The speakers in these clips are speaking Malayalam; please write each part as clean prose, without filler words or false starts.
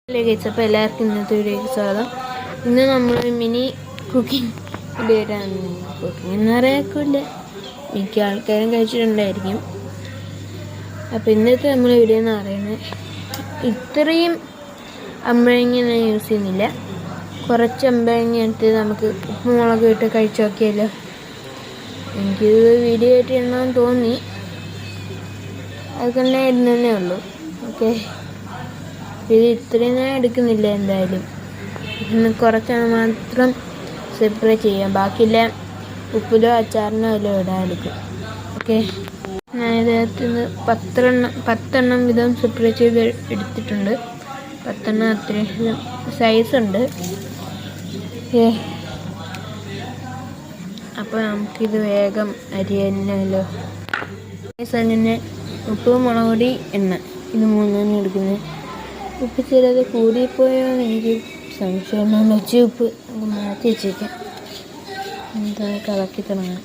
അപ്പോൾ എല്ലാവർക്കും ഇന്നത്തെ വീഡിയോയ്ക്ക് സ്വാഗതം. ഇന്ന് നമ്മൾ മിനി കുക്കിംഗ് വീഡിയോയിലാണ്. കുക്കിംഗ് എന്ന് പറയാക്കില്ല, മിക്ക ആൾക്കാരും കഴിച്ചിട്ടുണ്ടായിരിക്കും. അപ്പോൾ ഇന്നത്തെ നമ്മൾ വീഡിയോ എന്ന് പറയുന്നത്, ഇത്രയും അമ്പഴങ്ങ ഞാൻ യൂസ് ചെയ്യുന്നില്ല, കുറച്ച് അമ്പഴങ്ങ എടുത്ത് നമുക്ക് ഉപ്പ് മുളക് ഇട്ട് കഴിച്ചു നോക്കിയല്ലോ. എനിക്കിത് വീഡിയോ ആയിട്ട് ഇടണമെന്ന് തോന്നി, അത് തന്നെ ഇടുന്നതേ ഉള്ളൂ. ഓക്കെ, ഇത് ഇത്രയും ഞാൻ എടുക്കുന്നില്ല. എന്തായാലും ഇന്ന് കുറച്ചാണ് മാത്രം സെപ്പറേറ്റ് ചെയ്യാം, ബാക്കിയെല്ലാം ഉപ്പിലോ അച്ചാറിനോ എല്ലാം ഇടാൻ എടുക്കും. ഓക്കെ, ഞാൻ ഇതിനകത്ത് നിന്ന് 10 വീതം സെപ്പറേറ്റ് ചെയ്ത് എടുത്തിട്ടുണ്ട്. 10 അത്യാവശ്യം സൈസുണ്ട്. അപ്പോൾ നമുക്കിത് വേഗം അരിയല്ലോ. തന്നെ ഉപ്പ്, മുളക് പൊടി, എണ്ണ, ഇത് 3 എടുക്കുന്നത്. ഉപ്പ് ചിലത് കൂടിപ്പോയോന്ന് എനിക്ക് സംശയം. വെച്ച് ഉപ്പ് മാറ്റി വെച്ചേക്കാം. എന്താ കളക്കി തുടങ്ങാം.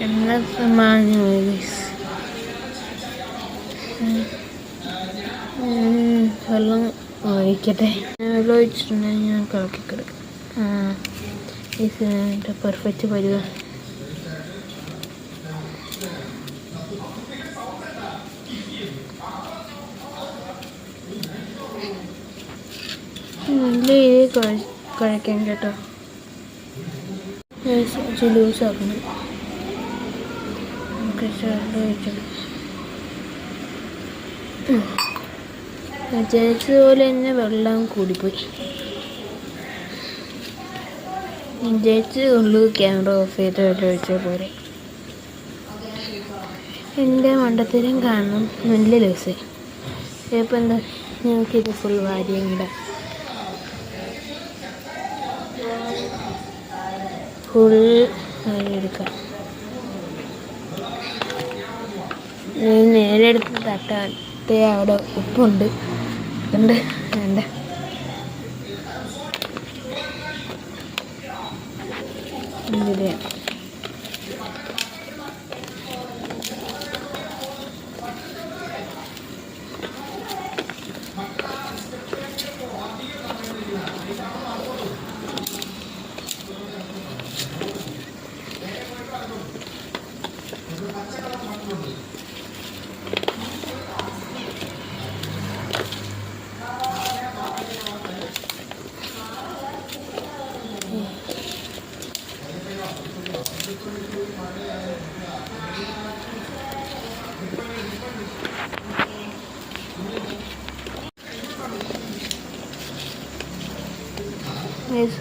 എണ്ണ മാഞ്ഞു വെള്ളം ഒഴിക്കട്ടെ. വെള്ളം ഒഴിച്ചിട്ടുണ്ടെങ്കിൽ ഞാൻ കളക്കി കിടക്കും. ഇതിൻ്റെ പെർഫെക്റ്റ് പരുവ. നല്ല രീതിയിൽ കുഴക്കാൻ കേട്ടോ. ലൂസാക്കണം. വിചാരിച്ചതുപോലെ തന്നെ വെള്ളം കൂടിപ്പോയി. വിചാരിച്ചതുള്ളൂ ക്യാമറ ഓഫ് ചെയ്ത് വെള്ളം ഒഴിച്ചാൽ പോലെ. എൻ്റെ മണ്ടത്തരം കാണണം. നല്ല ലൂസായി. ഇപ്പം എന്താ, ഞങ്ങൾക്കിത് ഫുൾ വാരിയും കൂടെ ഫുൾ എടുക്കാം. നേരെ എടുത്ത് തട്ടാത്തെ അവിടെ ഉപ്പുണ്ട്. അതുകൊണ്ട് വേണ്ട. ഇതിലെ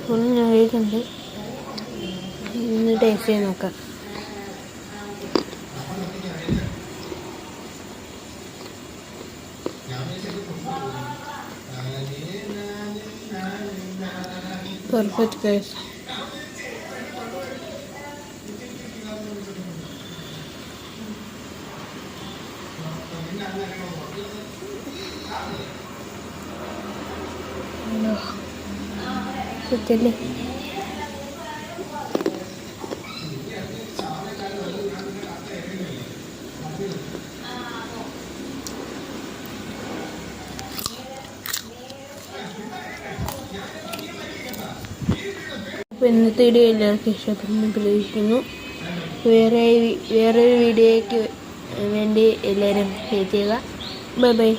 ഫുൾ കഴിക്കുന്നുണ്ട്. ഇന്ന് ടേസ്റ്റ് ചെയ്ത് നോക്കാം. Perfect guys. സെറ്റല്ലേ? അപ്പോൾ ഇന്നത്തെ വീഡിയോ എല്ലാവർക്കും ഇഷ്ടപ്പെടുന്നു പ്രതീക്ഷിക്കുന്നു. വേറൊരു വീഡിയോയ്ക്ക് വേണ്ടി എല്ലാവരും വെയിറ്റ് ചെയ്യുക. Bye bye.